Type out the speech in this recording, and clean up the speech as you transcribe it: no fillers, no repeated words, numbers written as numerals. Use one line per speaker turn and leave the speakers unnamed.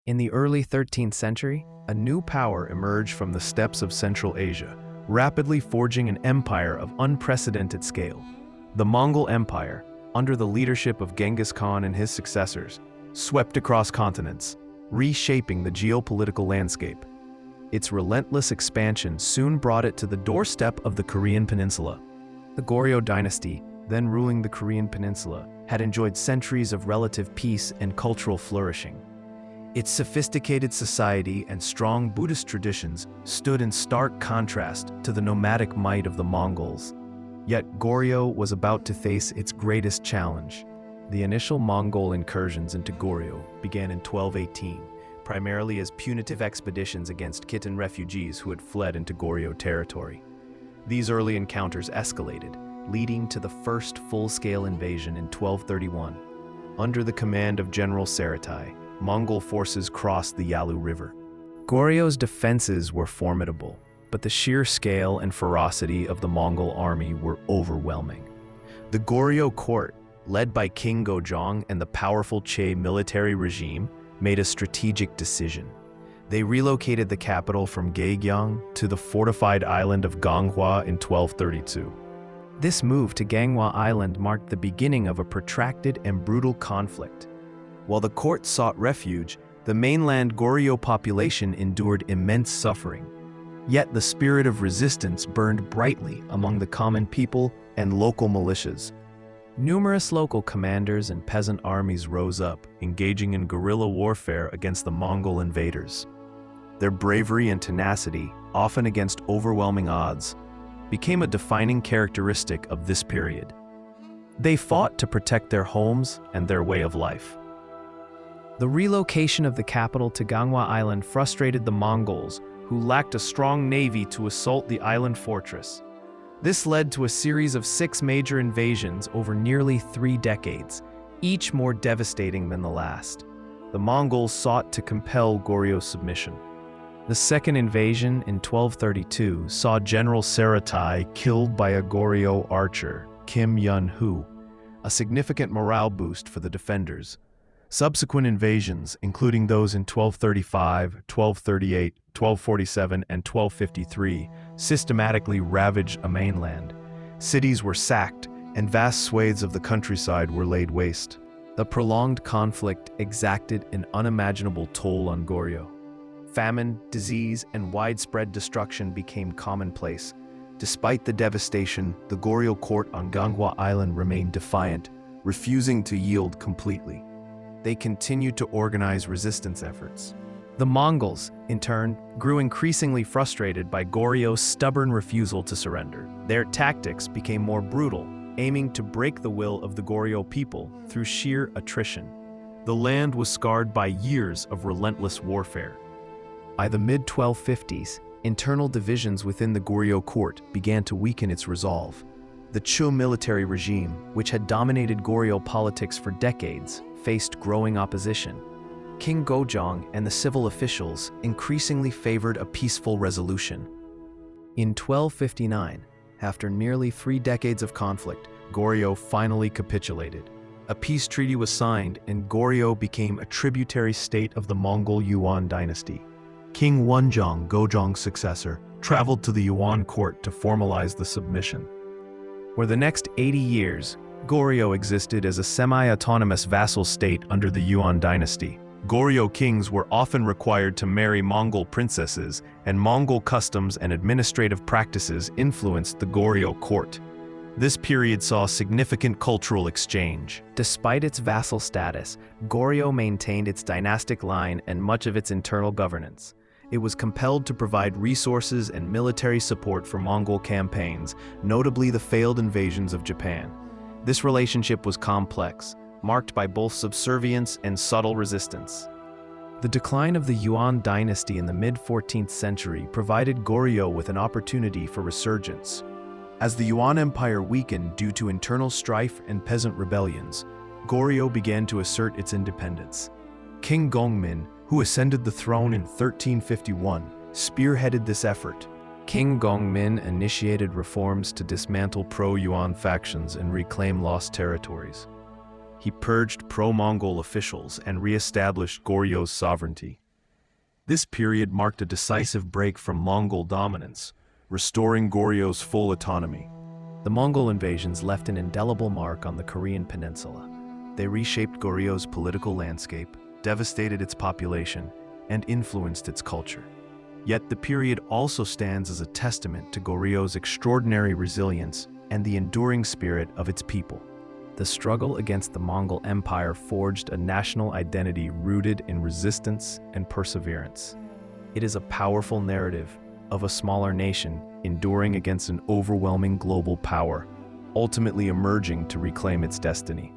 In the early 13th century, a new power emerged from the steppes of Central Asia, rapidly forging an empire of unprecedented scale. The Mongol Empire, under the leadership of Genghis Khan and his successors, swept across continents, reshaping the geopolitical landscape. Its relentless expansion soon brought it to the doorstep of the Korean peninsula. The Goryeo dynasty, then ruling the Korean peninsula, had enjoyed centuries of relative peace and cultural flourishing. Its sophisticated society and strong Buddhist traditions stood in stark contrast to the nomadic might of the Mongols. Yet Goryeo was about to face its greatest challenge. The initial Mongol incursions into Goryeo began in 1218, primarily as punitive expeditions against Khitan refugees who had fled into Goryeo territory. These early encounters escalated, leading to the first full-scale invasion in 1231. Under the command of General Saratai, Mongol forces crossed the Yalu River. Goryeo's defenses were formidable, but the sheer scale and ferocity of the Mongol army were overwhelming. The Goryeo court, led by King Gojong and the powerful Che military regime, made a strategic decision. They relocated the capital from Gaegyang to the fortified island of Ganghwa in 1232. This move to Ganghwa Island marked the beginning of a protracted and brutal conflict. While the court sought refuge, the mainland Goryeo population endured immense suffering. Yet the spirit of resistance burned brightly among the common people and local militias. Numerous local commanders and peasant armies rose up, engaging in guerrilla warfare against the Mongol invaders. Their bravery and tenacity, often against overwhelming odds, became a defining characteristic of this period. They fought to protect their homes and their way of life. The relocation of the capital to Ganghwa Island frustrated the Mongols, who lacked a strong navy to assault the island fortress. This led to a series of 6 major invasions over nearly 3 decades, each more devastating than the last. The Mongols sought to compel Goryeo's submission. The second invasion in 1232 saw General Saratai killed by a Goryeo archer, Kim Yun-hu, a significant morale boost for the defenders. Subsequent invasions, including those in 1235, 1238, 1247, and 1253, systematically ravaged a mainland. Cities were sacked, and vast swathes of the countryside were laid waste. The prolonged conflict exacted an unimaginable toll on Goryeo. Famine, disease, and widespread destruction became commonplace. Despite the devastation, the Goryeo court on Ganghwa Island remained defiant, refusing to yield completely. They continued to organize resistance efforts. The Mongols, in turn, grew increasingly frustrated by Goryeo's stubborn refusal to surrender. Their tactics became more brutal, aiming to break the will of the Goryeo people through sheer attrition. The land was scarred by years of relentless warfare. By the mid-1250s, internal divisions within the Goryeo court began to weaken its resolve. The Chu military regime, which had dominated Goryeo politics for decades, faced growing opposition. King Gojong and the civil officials increasingly favored a peaceful resolution. In 1259, after nearly 3 decades of conflict, Goryeo finally capitulated. A peace treaty was signed and Goryeo became a tributary state of the Mongol Yuan dynasty. King Wenzhong, Gojong's successor, traveled to the Yuan court to formalize the submission. For the next 80 years, Goryeo existed as a semi-autonomous vassal state under the Yuan dynasty. Goryeo kings were often required to marry Mongol princesses, and Mongol customs and administrative practices influenced the Goryeo court. This period saw significant cultural exchange. Despite its vassal status, Goryeo maintained its dynastic line and much of its internal governance. It was compelled to provide resources and military support for Mongol campaigns, notably the failed invasions of Japan. This relationship was complex, marked by both subservience and subtle resistance. The decline of the Yuan dynasty in the mid-14th century provided Goryeo with an opportunity for resurgence. As the Yuan Empire weakened due to internal strife and peasant rebellions, Goryeo began to assert its independence. King Gongmin, who ascended the throne in 1351, spearheaded this effort. King Gongmin initiated reforms to dismantle pro-Yuan factions and reclaim lost territories. He purged pro-Mongol officials and re-established Goryeo's sovereignty. This period marked a decisive break from Mongol dominance, restoring Goryeo's full autonomy. The Mongol invasions left an indelible mark on the Korean peninsula. They reshaped Goryeo's political landscape, devastated its population, and influenced its culture. Yet the period also stands as a testament to Goryeo's extraordinary resilience and the enduring spirit of its people. The struggle against the Mongol Empire forged a national identity rooted in resistance and perseverance. It is a powerful narrative of a smaller nation enduring against an overwhelming global power, ultimately emerging to reclaim its destiny.